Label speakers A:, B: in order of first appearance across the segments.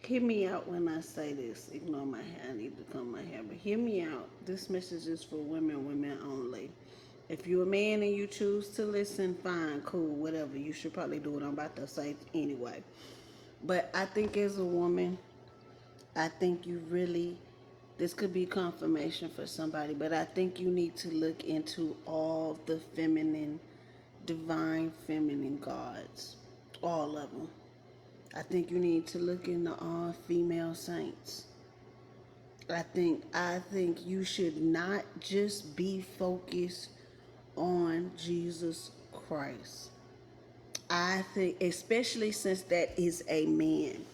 A: Hear me out when I say this. Ignore my hair. I need to comb my hair. But hear me out. This message is for women, women only. If you're a man and you choose to listen, fine, cool, whatever. You should probably do what I'm about to say anyway. But I think as a woman, I think you really, this could be confirmation for somebody, but I think you need to look into all the feminine, divine feminine gods. All of them. I think you need to look into all female saints. I think you should not just be focused on Jesus Christ. I think, especially since that is a man.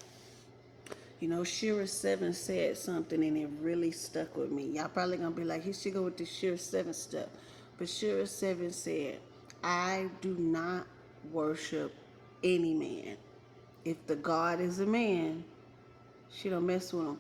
A: You know, Shira 7 said something and it really stuck with me. Y'all probably gonna be like, he should go with the Shira 7 stuff. But Shira 7 said, I do not worship any man. If the God is a man, she don't mess with him.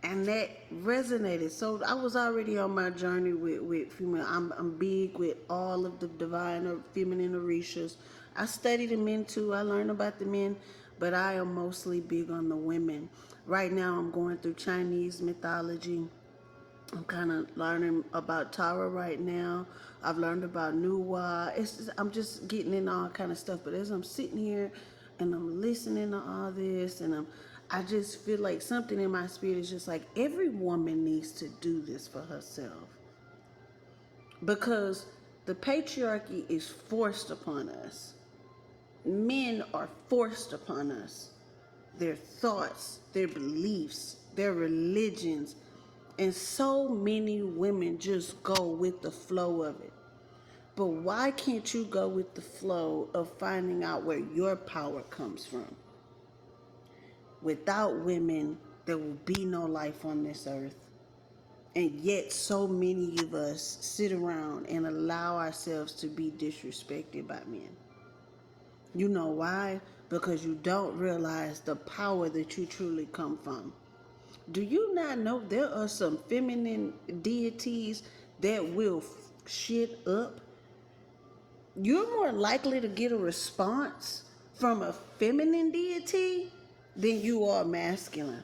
A: And that resonated. So I was already on my journey with female. I'm big with all of the divine or feminine orishas. I studied the men too. I learned about the men, but I am mostly big on the women. Right now I'm going through Chinese mythology. I'm kind of learning about Tara right now. I've learned about Nuwa. I'm just getting in all kind of stuff. But as I'm sitting here and I'm listening to all this, and I just feel like something in my spirit is just like every woman needs to do this for herself, because the patriarchy is forced upon us. Men are forced upon us. Their thoughts, their beliefs, their religions. And so many women just go with the flow of it. But why can't you go with the flow of finding out where your power comes from? Without women, there will be no life on this earth. And yet so many of us sit around and allow ourselves to be disrespected by men. You know why? Because you don't realize the power that you truly come from. Do you not know there are some feminine deities that will shit up? You're more likely to get a response from a feminine deity than you are masculine.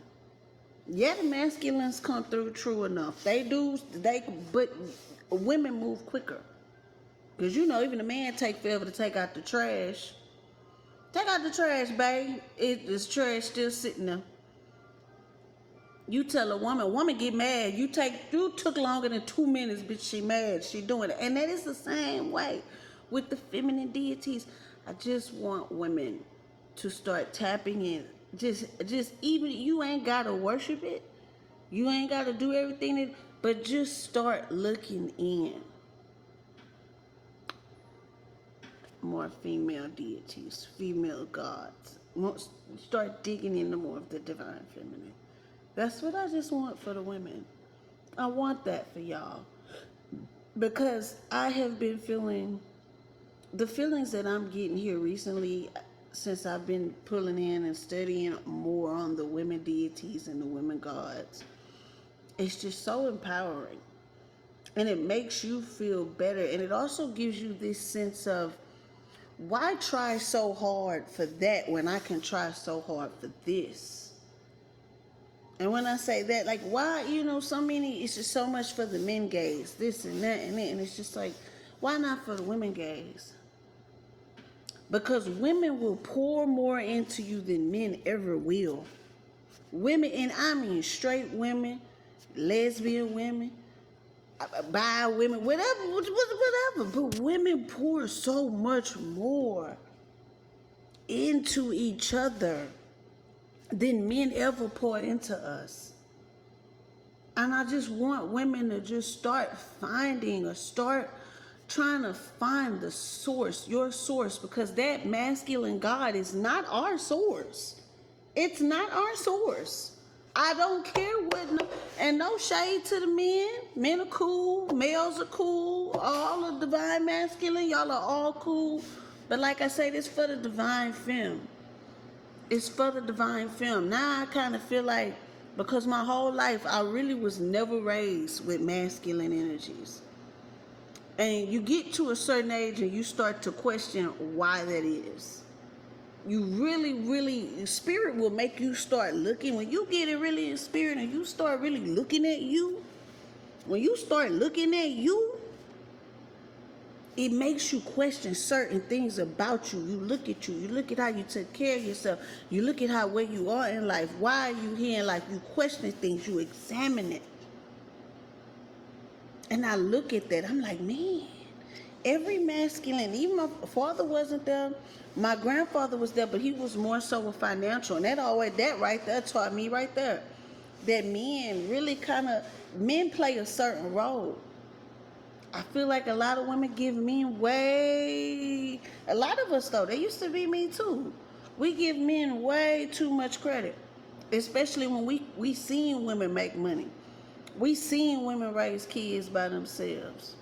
A: Yeah, the masculines come through, true enough. They do, but women move quicker. Because you know, even a man take forever to take out the trash. Take out the trash, babe. It's trash still sitting there. You tell a woman get mad. You took longer than 2 minutes, bitch. She mad. She doing it, and that is the same way with the feminine deities. I just want women to start tapping in. Just even you ain't gotta worship it. You ain't gotta do everything, but just start looking in. More female deities, female gods. Start digging into more of the divine feminine. That's what I just want for the women. I want that for y'all. Because I have been feeling the feelings that I'm getting here recently, since I've been pulling in and studying more on the women deities and the women gods. It's just so empowering. And it makes you feel better. And it also gives you this sense of, why try so hard for that when I can try so hard for this? And when I say that, like, why, so many, it's just so much for the men gaze, this and that and that. And it's just like, why not for the women gaze? Because women will pour more into you than men ever will. Women, and I mean straight women, lesbian women, bi women, whatever. But women pour so much more into each other than men ever pour into us. And I just want women to just start finding, or start trying to find the source, your source, because that masculine God is not our source. It's not our source. I don't care what, and no shade to the men. Men are cool, males are cool, all of divine masculine, y'all are all cool. But like I said, it's for the divine femme. It's for the divine femme. Now I kind of feel like, because my whole life I really was never raised with masculine energies. And you get to a certain age and you start to question why that is. you really, spirit will make you start looking. When you get it really in spirit and you start really looking at you, when you start looking at you, it makes you question certain things about you. You look at you. You look at how you take care of yourself. You look at how where you are in life. Why are you here in life? You question things. You examine it. And I look at that. I'm like, man, every masculine, even my father wasn't there. My grandfather was there, but he was more so with financial. And that right there taught me right there that men really men play a certain role. I feel like a lot of women give men a lot of us though, they used to be me too. We give men way too much credit, especially when we seen women make money. We seen women raise kids by themselves.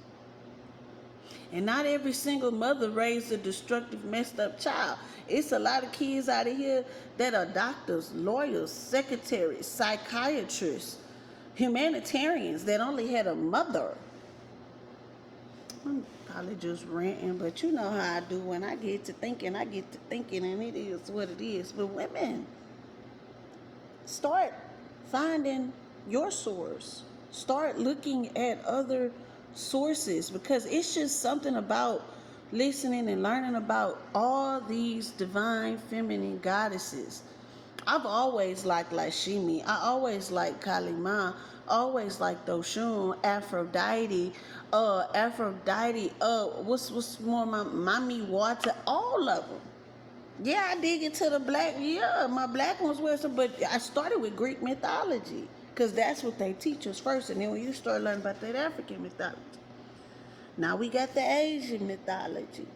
A: And not every single mother raised a destructive, messed up child. It's a lot of kids out of here that are doctors, lawyers, secretaries, psychiatrists, humanitarians that only had a mother. I'm probably just ranting, but you know how I do when I get to thinking, and it is what it is. But women, start finding your source. Start looking at other sources, because it's just something about listening and learning about all these divine feminine goddesses. I've always liked Lashimi. I always liked Kali Ma. Always liked Oshun, Aphrodite, what's more, my Mommy Water, all of them. Yeah, I dig into the black. Yeah, my black ones were some, but I started with Greek mythology because that's what they teach us first, and then when you start learning about that African mythology, now we got the Asian mythology.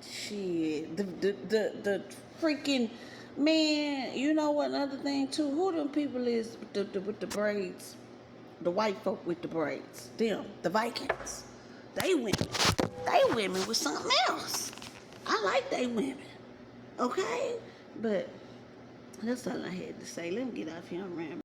A: Shit, the freaking man. You know what? Another thing too. Who them people is with the braids? The white folk with the braids. Them, the Vikings. They women. They women with something else. I like they women. Okay? But that's all I had to say. Let me get off here and rambling.